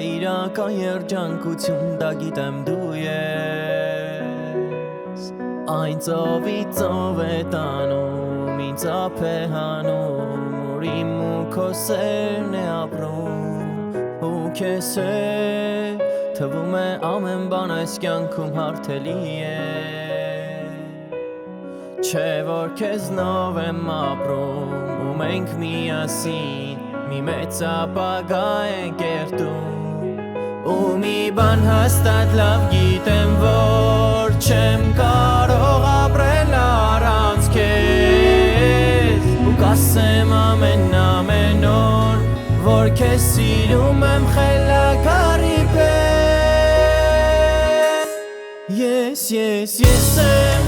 իրական երջանկություն դա գիտեմ դու ես Այն ծովից ծով է տանում ինձ ափ է հանում որ իմ ու քո սերն է ապրում ու քեզ հետ թվում է ամեն բան այս կյանքում հարթելի է Չէ որ քեզնով եմ ապրում ու մենք միասին մի մեծ ապագա ենք երդում ու մի բան հաստատ լավ գիտեմ որ չեմ կարող ապրել առանց քեզ ու կասեմ ամեն օր որ քեզ սիրում եմ խելագարի պես Ես եմ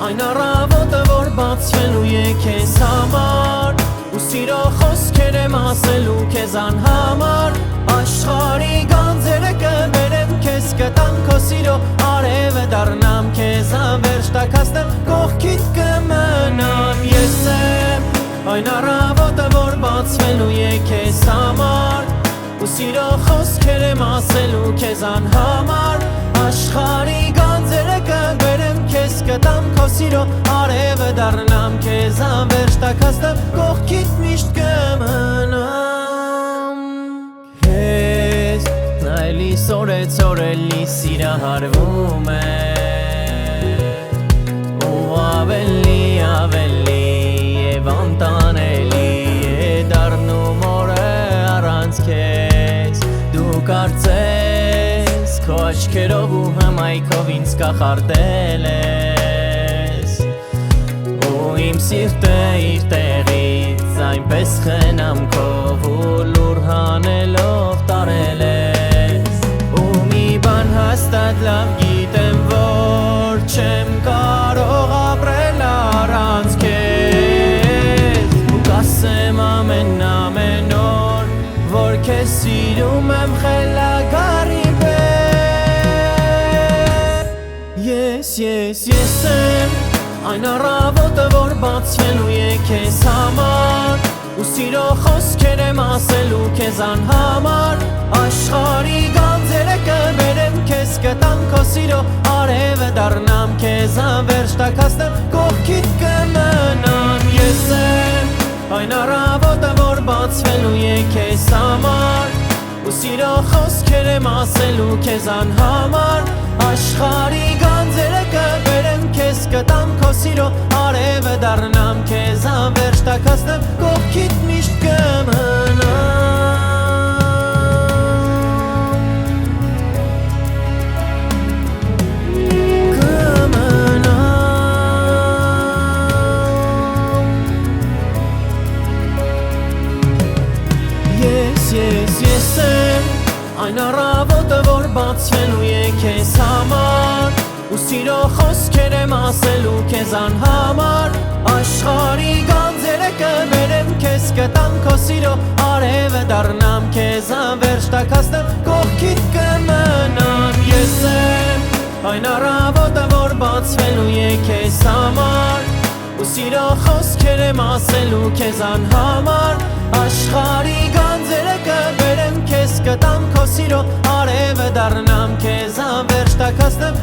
Այն առավոտը որ բացվելու է քեզ համար ու սիրո խոսքեր եմ ասելու քեզ անհամար Աշխարհի գանձերը կբերեմ քեզ կտամ քո սիրո արևը դառնամ քեզ անվերջ տաքացնեմ կողքիդ կմնամ Ես եմ Այն առավոտը որ բացվելու է քեզ համար ու սիրո խոսքեր եմ ասելու քեզ անհամար Աշխարհի գանձերը կբերեմ քեզ կտամ քո սիրո արևը դառնամ քեզ անվերջ տաքացնեմ կողքիդ միշտ կմնամ Քեզ նայելի սորեցորելի սիրահարվում է ու ավելի եւ անտանելի է դառնում օրը առանց քեզ դու կարծես Քո աչքերով ու հմայքով ինձ կախարդել ես ու իմ սիրտը իր տեղից այնպես խնամքով ու լուր հանելով տարել ես ու մի բան հաստատ լավ գիտեմ որ չեմ կարող ապրել առանց քեզ ու կասեմ ամեն օր որ քեզ սիրում եմ խելագարի Ես եմ Այն առավոտը որ բացվելու է քեզ համար ու սիրո խոսքեր եմ ասելու քեզ անհամար Աշխարհի գանձերը կբերեմ քեզ կտամ քո սիրո արևը դառնամ քեզ անվերջ տաքացնեմ կողքիդ կմնամ Ես եմ Այն առավոտը որ բացվելու է քեզ համար ու սիրո խոսքեր եմ ասելու քեզ անհամար Աշխարհի գանձերը կբերեմ քեզ կտամ քո սիրո արևը դառնամ քեզ անվերջ տաքացնեմ կողքիդ միշտ Ես եմ Այն առավոտը որ բացվելու է քեզ համար ու սիրո խոսքեր եմ ասելու քեզ անհամար Աշխարհի գանձերը կբերեմ քեզ կտամ քո սիրո արևը դառնամ քեզ անվերջ տաքացնեմ կողքիդ կմնամ Ես եմ Այն առավոտը որ բացվելու է քեզ համար ու սիրո խոսքեր եմ ասելու քեզ անհամար Աշխարհի գանձերը կբերեմ քեզ կտամ քո սիրո արևը դառնամ քեզ անվերջ տաքացնեմ